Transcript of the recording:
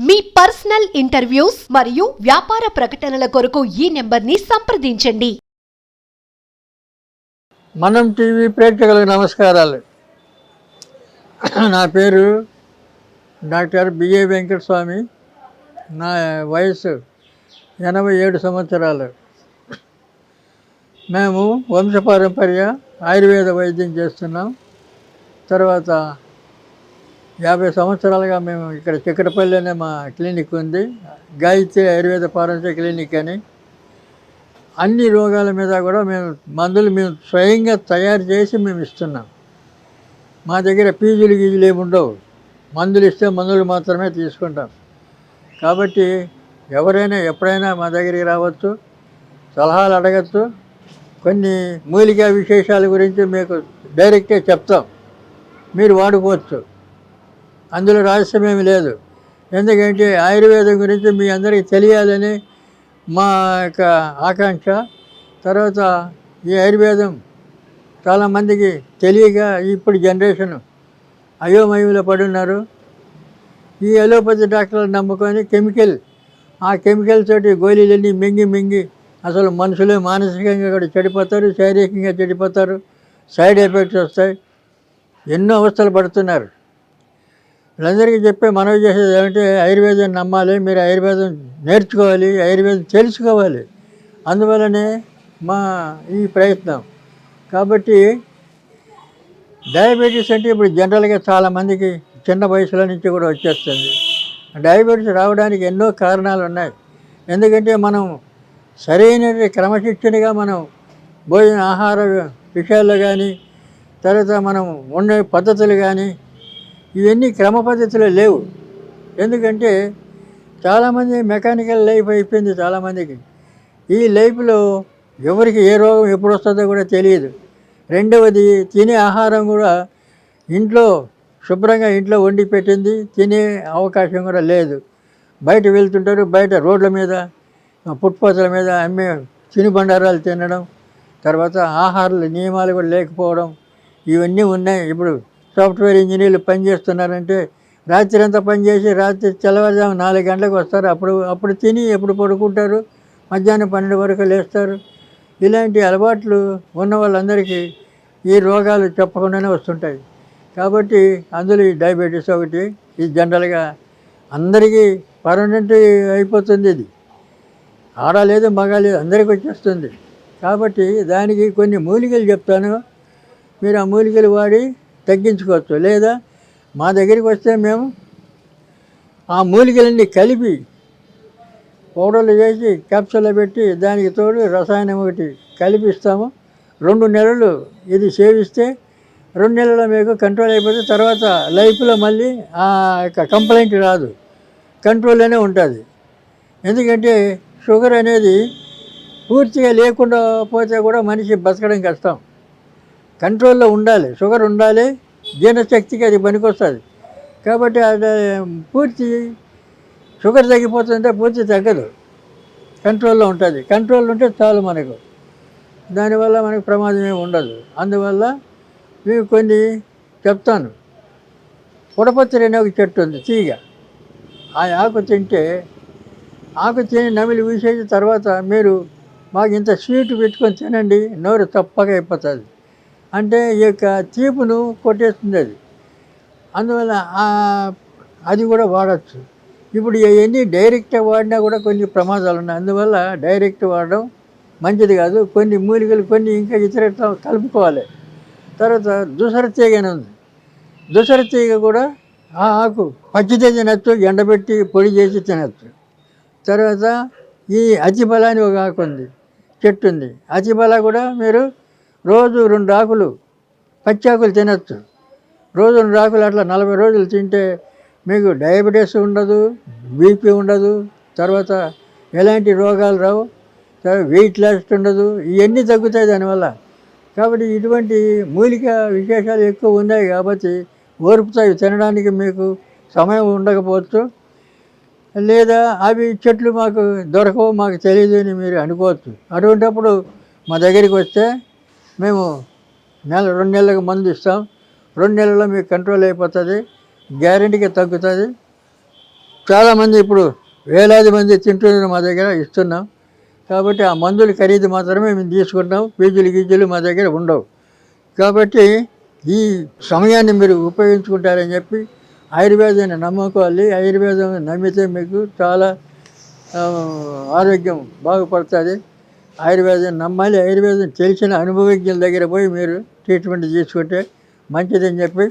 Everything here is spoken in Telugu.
మీ పర్సనల్ ఇంటర్వ్యూస్ మరియు వ్యాపార ప్రకటనల కొరకు ఈ నెంబర్ని సంప్రదించండి. మనం టీవీ ప్రేక్షకులకు నమస్కారాలు. నా పేరు డాక్టర్ బిఏ వెంకటస్వామి. నా వయసు 87 సంవత్సరాలు. మేము వంశపారంపర్య ఆయుర్వేద వైద్యం చేస్తున్నాం. తర్వాత 50 సంవత్సరాలుగా మేము ఇక్కడ చిక్కడపల్లిలోనే మా క్లినిక్ ఉంది, గాయత్రి ఆయుర్వేద పారంపర్య క్లినిక్ అని. అన్ని రోగాల మీద కూడా మేము స్వయంగా తయారు చేసి మేము ఇస్తున్నాం. మా దగ్గర పీజులు గీజులు ఏమి ఉండవు. మందులు ఇస్తే మందులు మాత్రమే తీసుకుంటాం. కాబట్టి ఎవరైనా ఎప్పుడైనా మా దగ్గరికి రావచ్చు, సలహాలు అడగచ్చు. కొన్ని మూలికా విశేషాల గురించి మీకు డైరెక్ట్గా చెప్తాం, మీరు వాడుకోవచ్చు. అందులో రహస్యమేమి లేదు. ఎందుకంటే ఆయుర్వేదం గురించి మీ అందరికీ తెలియాలని మా యొక్క ఆకాంక్ష. తర్వాత ఈ ఆయుర్వేదం చాలామందికి తెలియక ఇప్పుడు జనరేషన్ అయోమయంలో పడున్నారు. ఈ అలోపతి డాక్టర్లు నమ్ముకొని ఆ కెమికల్ తోటి గోళీలన్నీ మింగి అసలు మనుషులే మానసికంగా కూడా చెడిపోతారు, శారీరకంగా చెడిపోతారు, సైడ్ ఎఫెక్ట్స్ వస్తాయి, ఎన్నో అవస్థలు పడుతున్నారు. వీళ్ళందరికీ చెప్పే మనవి చేసేది ఏమంటే ఆయుర్వేదం నమ్మాలి, మీరు ఆయుర్వేదం నేర్చుకోవాలి, ఆయుర్వేదం తెలుసుకోవాలి. అందువల్లనే మా ఈ ప్రయత్నం. కాబట్టి డయాబెటీస్ అంటే ఇప్పుడు జనరల్గా చాలామందికి చిన్న వయసులో నుంచి కూడా వచ్చేస్తుంది. డయాబెటీస్ రావడానికి ఎన్నో కారణాలు ఉన్నాయి. ఎందుకంటే మనం సరైన క్రమశిక్షణగా మనం భోజన ఆహార విషయాల్లో కానీ, తర్వాత మనం ఉండే పద్ధతులు కానీ ఇవన్నీ క్రమ పద్ధతిలో లేవు. ఎందుకంటే చాలామంది మెకానికల్ లైఫ్ అయిపోయింది చాలామందికి. ఈ లైఫ్లో ఎవరికి ఏ రోగం ఎప్పుడు వస్తుందో కూడా తెలియదు. రెండవది, తినే ఆహారం కూడా శుభ్రంగా ఇంట్లో వండి పెట్టింది తినే అవకాశం కూడా లేదు. బయట వెళ్తుంటారు, బయట రోడ్ల మీద ఫుట్పాత్ల మీద అమ్మే తినుబండారాలు తినడం, తర్వాత ఆహార నియమాలు కూడా లేకపోవడం, ఇవన్నీ ఉన్నాయి. ఇప్పుడు సాఫ్ట్వేర్ ఇంజనీర్లు పనిచేస్తున్నారంటే రాత్రి అంతా పనిచేసి రాత్రి తెల్లవారుజాము 4 గంటలకు వస్తారు. అప్పుడు తిని ఎప్పుడు పడుకుంటారు, మధ్యాహ్నం 12 వరకు లేస్తారు. ఇలాంటి అలవాట్లు ఉన్న వాళ్ళందరికీ ఈ రోగాలు చెప్పకుండానే వస్తుంటాయి. కాబట్టి అందులో ఈ డయాబెటీస్ ఒకటి. ఇది జనరల్గా అందరికీ పర్మనెంట్ అయిపోతుంది. ఇది ఆడలేదు మగ లేదు, అందరికీ వచ్చేస్తుంది. కాబట్టి దానికి కొన్ని మూలికలు చెప్తాను, మీరు ఆ మూలికలు వాడి తగ్గించుకోవచ్చు. లేదా మా దగ్గరికి వస్తే మేము ఆ మూలికలన్నీ కలిపి పౌడర్లు చేసి క్యాప్సూల్లో పెట్టి దానికి తోడు రసాయనం ఒకటి కలిపిస్తాము. 2 నెలలు ఇది సేవిస్తే 2 నెలల్లో మీకు కంట్రోల్ అయిపోతే తర్వాత లైఫ్లో మళ్ళీ ఆ యొక్క కంప్లైంట్ రాదు, కంట్రోల్లోనే ఉంటుంది. ఎందుకంటే షుగర్ అనేది పూర్తిగా లేకుండా పోతే కూడా మనిషి బతకడం కష్టం. కంట్రోల్లో ఉండాలి, షుగర్ ఉండాలి, జీర్ణశక్తికి అది పనికొస్తుంది. కాబట్టి అది పూర్తి షుగర్ తగ్గిపోతుందంటే పూర్తి తగ్గదు, కంట్రోల్లో ఉంటుంది. కంట్రోల్ ఉంటే చాలు మనకు, దానివల్ల మనకు ప్రమాదం ఏమి ఉండదు. అందువల్ల మీకు కొన్ని చెప్తాను. పుడపత్రి అనే ఒక చెట్టు ఉంది, తీగ. ఆ ఆకు తింటే ఆకు తిని నమిలి ఊసేసిన తర్వాత మీరు మాకు ఇంత స్వీట్ పెట్టుకొని తినండి, నోరు తప్పగా అయిపోతుంది. అంటే ఈ యొక్క తీపును కొట్టేస్తుంది అది. అందువల్ల అది కూడా వాడచ్చు. ఇప్పుడు ఇవన్నీ డైరెక్ట్గా వాడినా కూడా కొన్ని ప్రమాదాలు ఉన్నాయి. అందువల్ల డైరెక్ట్ వాడడం మంచిది కాదు. కొన్ని మూలికలు కొన్ని ఇంకా ఇతర కలుపుకోవాలి. తర్వాత దుసర తీగ అని ఉంది. దుసర తీగ కూడా ఆ ఆకు పచ్చితే తినచ్చు, ఎండబెట్టి పొడి చేసి తినచ్చు. తర్వాత ఈ అతిబల అని ఒక ఆకు ఉంది, చెట్టు ఉంది. అతిబల కూడా మీరు రోజు 2 ఆకులు పచ్చి ఆకులు తినచ్చు. రోజు 2 ఆకులు అట్లా 40 రోజులు తింటే మీకు డయాబెటీస్ ఉండదు, బీపీ ఉండదు, తర్వాత ఎలాంటి రోగాలు రావు, వెయిట్ లాస్ ఉండదు, ఇవన్నీ తగ్గుతాయి దానివల్ల. కాబట్టి ఇటువంటి మూలిక విశేషాలు ఎక్కువ ఉన్నాయి. కాబట్టి ఓర్పుతాయి తినడానికి మీకు సమయం ఉండకపోవచ్చు, లేదా అవి చెట్లు మాకు దొరకవు, మాకు తెలియదు అని మీరు అనుకోవచ్చు. అటువంటిప్పుడు మా దగ్గరికి వస్తే మేము 2 నెలలకు మందు ఇస్తాం. 2 నెలల్లో మీకు కంట్రోల్ అయిపోతుంది, గ్యారెంటీగా తగ్గుతుంది. చాలామంది ఇప్పుడు వేలాది మంది తింటున్నారు మా దగ్గర, ఇస్తున్నాం. కాబట్టి ఆ మందుల ఖరీదు మాత్రమే మేము తీసుకుంటాం, ఫీజులు గీజులు మా దగ్గర ఉండవు. కాబట్టి ఈ సమయాన్ని మీరు ఉపయోగించుకుంటారని చెప్పి ఆయుర్వేదాన్ని నమ్ముకోవాలి. ఆయుర్వేదం నమ్మితే మీకు చాలా ఆరోగ్యం బాగుపడుతుంది. ఆయుర్వేదం నమ్మాలి. ఆయుర్వేదం తెలిసిన అనుభవజ్ఞుల దగ్గర పోయి మీరు ట్రీట్మెంట్ తీసుకుంటే మంచిదని చెప్పి